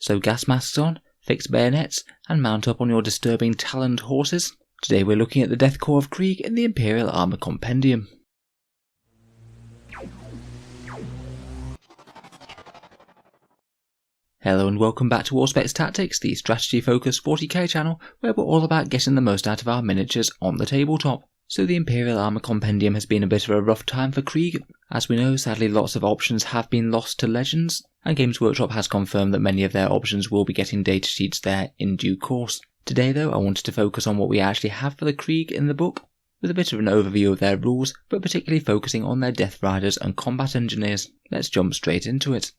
Sew gas masks on, fix bayonets, and mount up on your disturbing taloned horses. Today we're looking at the Death Korps of Krieg in the Imperial Armour Compendium. Hello and welcome back to Auspex Tactics, the strategy-focused 40k channel where we're all about getting the most out of our miniatures on the tabletop. So the Imperial Armour Compendium has been a bit of a rough time for Krieg. As we know, sadly lots of options have been lost to Legends, and Games Workshop has confirmed that many of their options will be getting datasheets there in due course. Today though, I wanted to focus on what we actually have for the Krieg in the book, with a bit of an overview of their rules, but particularly focusing on their Death Riders and Combat Engineers. Let's jump straight into it.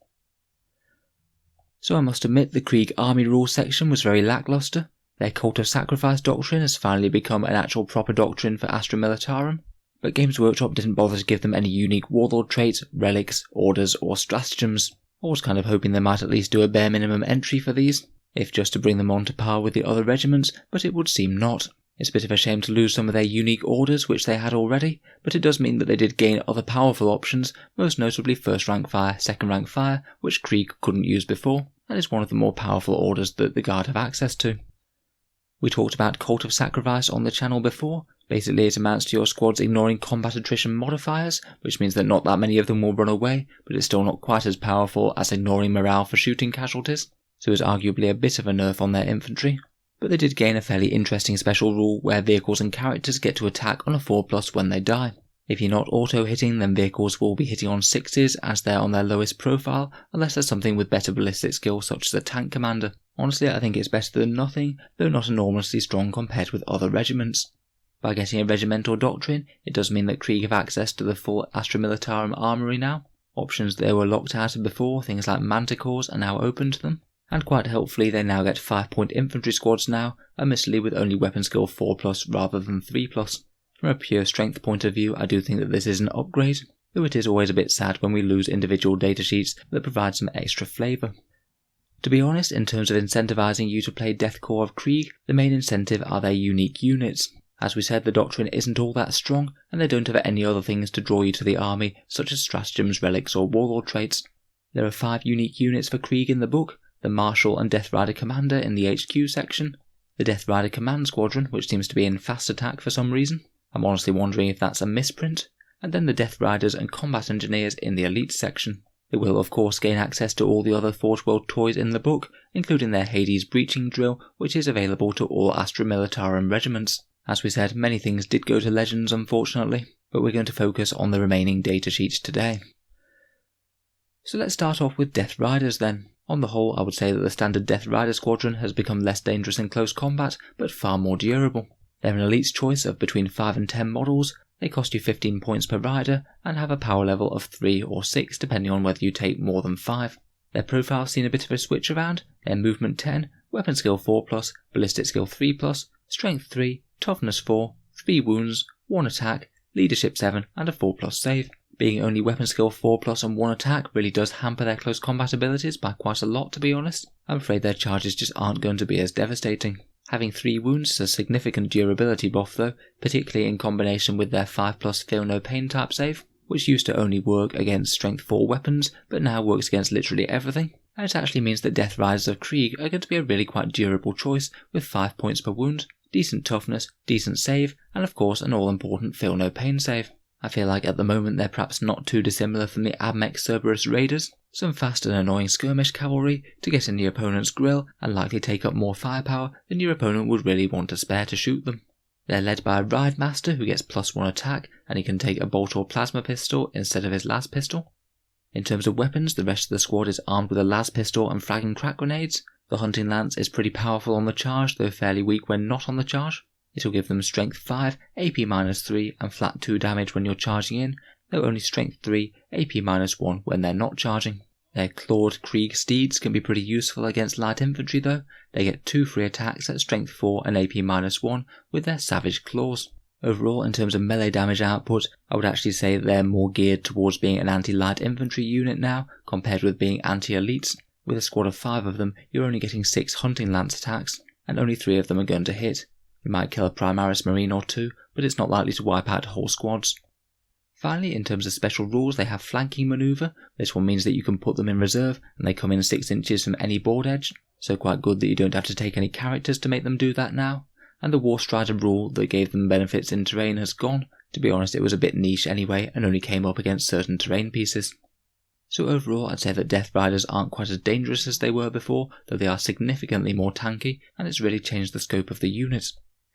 So I must admit the Krieg Army Rules section was very lackluster. Their Cult of Sacrifice doctrine has finally become an actual proper doctrine for Astra Militarum, but Games Workshop didn't bother to give them any unique warlord traits, relics, orders or stratagems. I was kind of hoping they might at least do a bare minimum entry for these, if just to bring them on to par with the other regiments, but it would seem not. It's a bit of a shame to lose some of their unique orders which they had already, but it does mean that they did gain other powerful options, most notably first rank fire, second rank fire, which Krieg couldn't use before, and is one of the more powerful orders that the Guard have access to. We talked about Cult of Sacrifice on the channel before. Basically it amounts to your squads ignoring combat attrition modifiers, which means that not that many of them will run away, but it's still not quite as powerful as ignoring morale for shooting casualties, so it's arguably a bit of a nerf on their infantry. But they did gain a fairly interesting special rule where vehicles and characters get to attack on a 4+ when they die. If you're not auto-hitting, then vehicles will be hitting on 6s as they're on their lowest profile, unless there's something with better ballistic skill such as a tank commander. Honestly, I think it's better than nothing, though not enormously strong compared with other regiments. By getting a regimental doctrine, it does mean that Krieg have access to the full Astra Militarum armoury now. Options they were locked out of before, things like manticores, are now open to them. And quite helpfully, they now get 5-point infantry squads now, admittedly with only weapon skill 4+ rather than 3+. From a pure strength point of view, I do think that this is an upgrade, though it is always a bit sad when we lose individual datasheets that provide some extra flavour. To be honest, in terms of incentivising you to play Death Korps of Krieg, the main incentive are their unique units. As we said, the doctrine isn't all that strong, and they don't have any other things to draw you to the army, such as stratagems, relics or warlord traits. There are 5 unique units for Krieg in the book, the Marshal and Death Rider Commander in the HQ section, the Death Rider Command Squadron, which seems to be in fast attack for some reason. I'm honestly wondering if that's a misprint, and then the Death Riders and Combat Engineers in the Elite section. They will of course gain access to all the other Forge World toys in the book, including their Hades breaching drill, which is available to all Astra Militarum regiments. As we said, many things did go to Legends unfortunately, but we're going to focus on the remaining datasheets today. So let's start off with Death Riders then. On the whole, I would say that the standard Death Rider squadron has become less dangerous in close combat, but far more durable. They're an elite's choice of between 5 and 10 models, they cost you 15 points per rider, and have a power level of 3 or 6 depending on whether you take more than 5. Their profile's seen a bit of a switch around, their movement 10, weapon skill 4+, ballistic skill 3+, strength 3, toughness 4, 3 wounds, 1 attack, leadership 7 and a 4+ save. Being only weapon skill 4+ and 1 attack really does hamper their close combat abilities by quite a lot to be honest. I'm afraid their charges just aren't going to be as devastating. Having 3 wounds is a significant durability buff though, particularly in combination with their 5+ feel no pain type save, which used to only work against strength 4 weapons, but now works against literally everything. And it actually means that Death Riders of Krieg are going to be a really quite durable choice with 5 points per wound, decent toughness, decent save, and of course an all important feel no pain save. I feel like at the moment they're perhaps not too dissimilar from the Abmech Cerberus Raiders, some fast and annoying skirmish cavalry to get in the opponent's grill and likely take up more firepower than your opponent would really want to spare to shoot them. They're led by a Ride Master who gets +1 attack and he can take a bolt or plasma pistol instead of his las pistol. In terms of weapons, the rest of the squad is armed with a las pistol and frag and crack grenades. The Hunting Lance is pretty powerful on the charge, though fairly weak when not on the charge. It'll give them strength 5, AP -3 and flat 2 damage when you're charging in, though only strength 3, AP -1 when they're not charging. Their clawed Krieg steeds can be pretty useful against light infantry though. They get 2 free attacks at strength 4 and AP -1 with their savage claws. Overall, in terms of melee damage output, I would actually say that they're more geared towards being an anti-light infantry unit now, compared with being anti-elites. With a squad of 5 of them, you're only getting 6 Hunting Lance attacks, and only 3 of them are going to hit. You might kill a Primaris Marine or 2, but it's not likely to wipe out whole squads. Finally, in terms of special rules, they have flanking manoeuvre. This one means that you can put them in reserve and they come in 6 inches from any board edge, so quite good that you don't have to take any characters to make them do that now. And the War Strider rule that gave them benefits in terrain has gone. To be honest, it was a bit niche anyway and only came up against certain terrain pieces. So overall, I'd say that Death Riders aren't quite as dangerous as they were before, though they are significantly more tanky, and it's really changed the scope of the unit.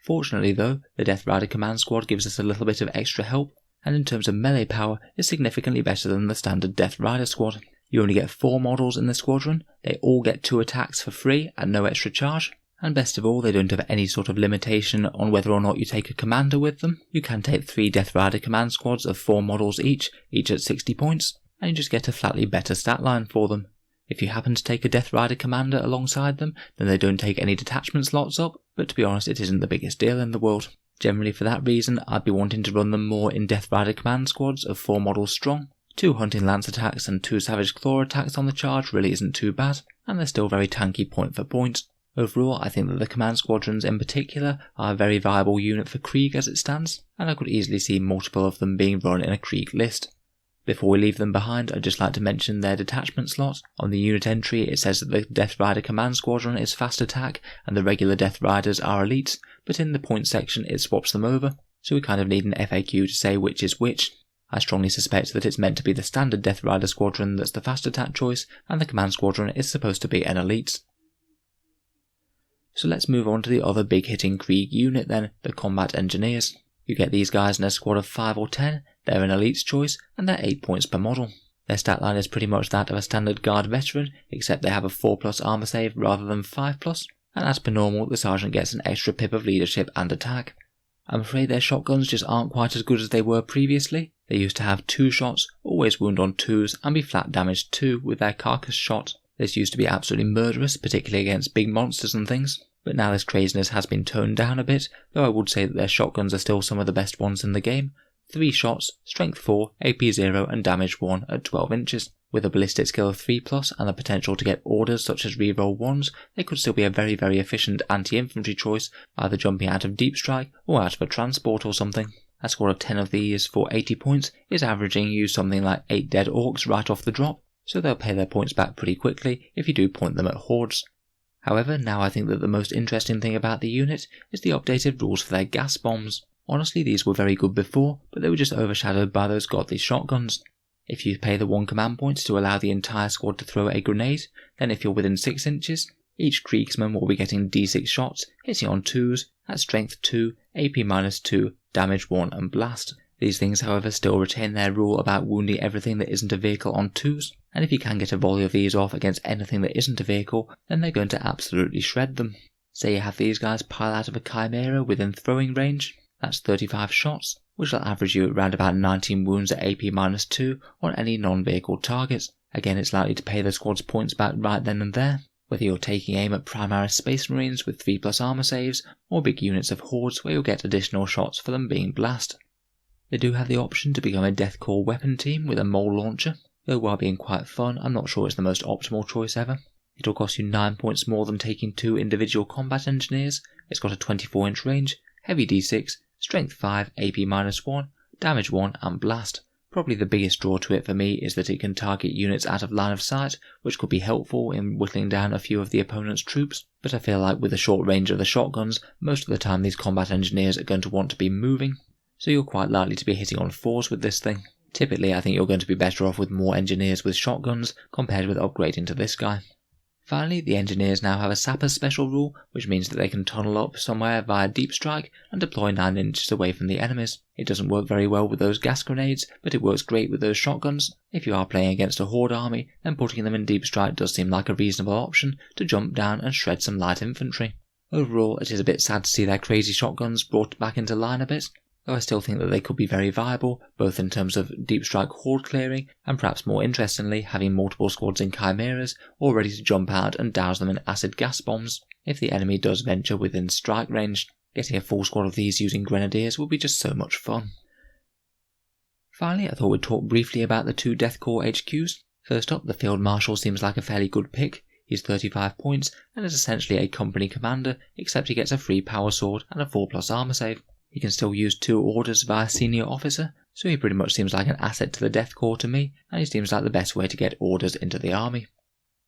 Fortunately though, the Death Rider Command Squad gives us a little bit of extra help, and in terms of melee power is significantly better than the standard Death Rider squad. You only get 4 models in the squadron, they all get 2 attacks for free at no extra charge, and best of all, they don't have any sort of limitation on whether or not you take a commander with them. You can take 3 Death Rider Command Squads of 4 models each at 60 points, and you just get a flatly better stat line for them. If you happen to take a Death Rider commander alongside them, then they don't take any detachment slots up, but to be honest, it isn't the biggest deal in the world. Generally for that reason, I'd be wanting to run them more in Death Rider Command Squads of 4 models strong. 2 Hunting Lance attacks and 2 Savage Claw attacks on the charge really isn't too bad, and they're still very tanky point for point. Overall, I think that the Command Squadrons in particular are a very viable unit for Krieg as it stands, and I could easily see multiple of them being run in a Krieg list. Before we leave them behind, I'd just like to mention their detachment slot. On the unit entry, it says that the Death Rider Command Squadron is fast attack and the regular Death Riders are elites, but in the point section it swaps them over, so we kind of need an FAQ to say which is which. I strongly suspect that it's meant to be the standard Death Rider Squadron that's the fast attack choice, and the Command Squadron is supposed to be an elite. So let's move on to the other big hitting Krieg unit then, the Combat Engineers. You get these guys in a squad of 5 or 10, they're an elite's choice, and they're 8 points per model. Their stat line is pretty much that of a standard Guard veteran, except they have a 4+ armor save rather than 5+, and as per normal, the sergeant gets an extra pip of leadership and attack. I'm afraid their shotguns just aren't quite as good as they were previously. They used to have 2 shots, always wound on 2s, and be flat damage 2 with their carcass shot. This used to be absolutely murderous, particularly against big monsters and things, but now this craziness has been toned down a bit, though I would say that their shotguns are still some of the best ones in the game. 3 shots, strength 4, AP 0 and damage 1 at 12 inches. With a ballistic skill of 3+ and the potential to get orders such as reroll 1s, they could still be a very efficient anti-infantry choice, either jumping out of deep strike or out of a transport or something. A squad of 10 of these for 80 points is averaging you something like 8 dead orcs right off the drop, so they'll pay their points back pretty quickly if you do point them at hordes. However, now I think that the most interesting thing about the unit is the updated rules for their gas bombs. Honestly, these were very good before, but they were just overshadowed by those godly shotguns. If you pay the 1 command point to allow the entire squad to throw a grenade, then if you're within 6 inches, each Kriegsman will be getting D6 shots, hitting on 2s, at strength 2, AP -2, damage 1 and blast. These things however still retain their rule about wounding everything that isn't a vehicle on 2s, and if you can get a volley of these off against anything that isn't a vehicle, then they're going to absolutely shred them. Say you have these guys pile out of a Chimera within throwing range, that's 35 shots, which will average you around about 19 wounds at AP -2 on any non-vehicle targets. Again, it's likely to pay the squad's points back right then and there, whether you're taking aim at Primaris Space Marines with 3+ armor saves, or big units of hordes where you'll get additional shots for them being blast. They do have the option to become a deathcore weapon team with a mole launcher, though while being quite fun, I'm not sure it's the most optimal choice ever. It'll cost you 9 points more than taking 2 individual combat engineers, it's got a 24-inch range, heavy D6, strength 5, AP -1, damage 1 and blast. Probably the biggest draw to it for me is that it can target units out of line of sight, which could be helpful in whittling down a few of the opponent's troops, but I feel like with the short range of the shotguns, most of the time these combat engineers are going to want to be moving, so you're quite likely to be hitting on 4s with this thing. Typically I think you're going to be better off with more engineers with shotguns compared with upgrading to this guy. Finally, the engineers now have a sapper's special rule, which means that they can tunnel up somewhere via deep strike and deploy 9 inches away from the enemies. It doesn't work very well with those gas grenades, but it works great with those shotguns. If you are playing against a horde army, then putting them in deep strike does seem like a reasonable option to jump down and shred some light infantry. Overall, it is a bit sad to see their crazy shotguns brought back into line a bit, though I still think that they could be very viable, both in terms of deep strike horde clearing, and perhaps more interestingly having multiple squads in chimeras, all ready to jump out and douse them in acid gas bombs, if the enemy does venture within strike range. Getting a full squad of these using grenadiers would be just so much fun. Finally, I thought we'd talk briefly about the 2 Deathcore HQs. First up, the Field Marshal seems like a fairly good pick. He's 35 points, and is essentially a company commander, except he gets a free power sword and a 4+ armor save. He can still use 2 orders via senior officer, so he pretty much seems like an asset to the Death Corps to me, and he seems like the best way to get orders into the army.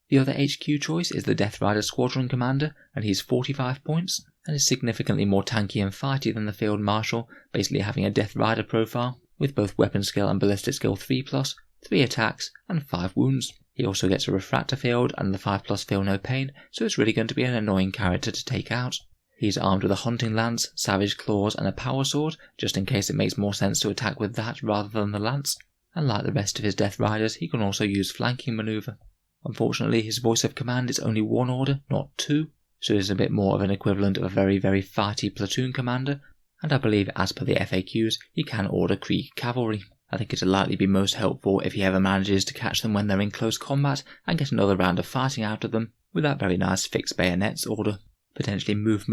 The other HQ choice is the Death Rider Squadron Commander, and he's 45 points, and is significantly more tanky and fighty than the Field Marshal, basically having a Death Rider profile, with both weapon skill and ballistic skill 3+, 3 attacks, and 5 wounds. He also gets a Refractor Field and the 5+ Feel No Pain, so it's really going to be an annoying character to take out. He's armed with a Hunting Lance, Savage Claws, and a Power Sword, just in case it makes more sense to attack with that rather than the Lance, and like the rest of his Death Riders, he can also use Flanking Maneuver. Unfortunately, his voice of command is only 1 order, not 2, so it is a bit more of an equivalent of a very fighty platoon commander, and I believe as per the FAQs, he can order Krieg Cavalry. I think it'll likely be most helpful if he ever manages to catch them when they're in close combat and get another round of fighting out of them with that very nice fixed bayonets order. Potentially move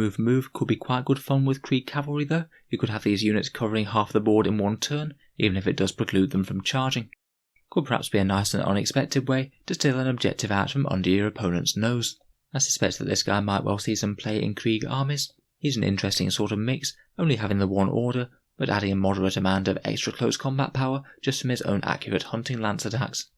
could be quite good fun with Krieg Cavalry though. You could have these units covering half the board in one turn, even if it does preclude them from charging. Could perhaps be a nice and unexpected way to steal an objective out from under your opponent's nose. I suspect that this guy might well see some play in Krieg armies. He's an interesting sort of mix, only having the 1 order, but adding a moderate amount of extra close combat power just from his own accurate hunting lance attacks.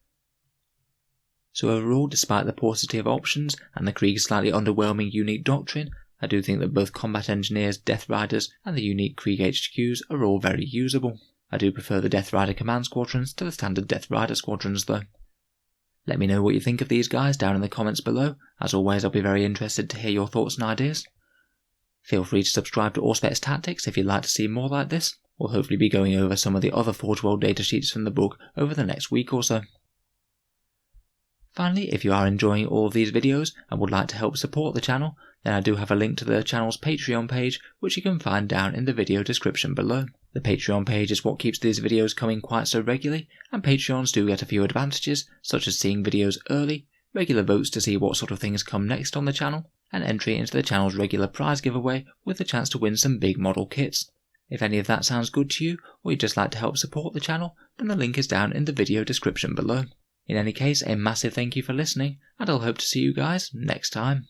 So overall, despite the paucity of options and the Krieg's slightly underwhelming unique doctrine, I do think that both Combat Engineers, Death Riders, and the unique Krieg HQs are all very usable. I do prefer the Death Rider Command Squadrons to the standard Death Rider Squadrons though. Let me know what you think of these guys down in the comments below. As always, I'll be very interested to hear your thoughts and ideas. Feel free to subscribe to Auspex Tactics if you'd like to see more like this. We'll hopefully be going over some of the other Forge World datasheets from the book over the next week or so. Finally, if you are enjoying all of these videos and would like to help support the channel, then I do have a link to the channel's Patreon page, which you can find down in the video description below. The Patreon page is what keeps these videos coming quite so regularly, and Patreons do get a few advantages, such as seeing videos early, regular votes to see what sort of things come next on the channel, and entry into the channel's regular prize giveaway with the chance to win some big model kits. If any of that sounds good to you, or you'd just like to help support the channel, then the link is down in the video description below. In any case, a massive thank you for listening, and I'll hope to see you guys next time.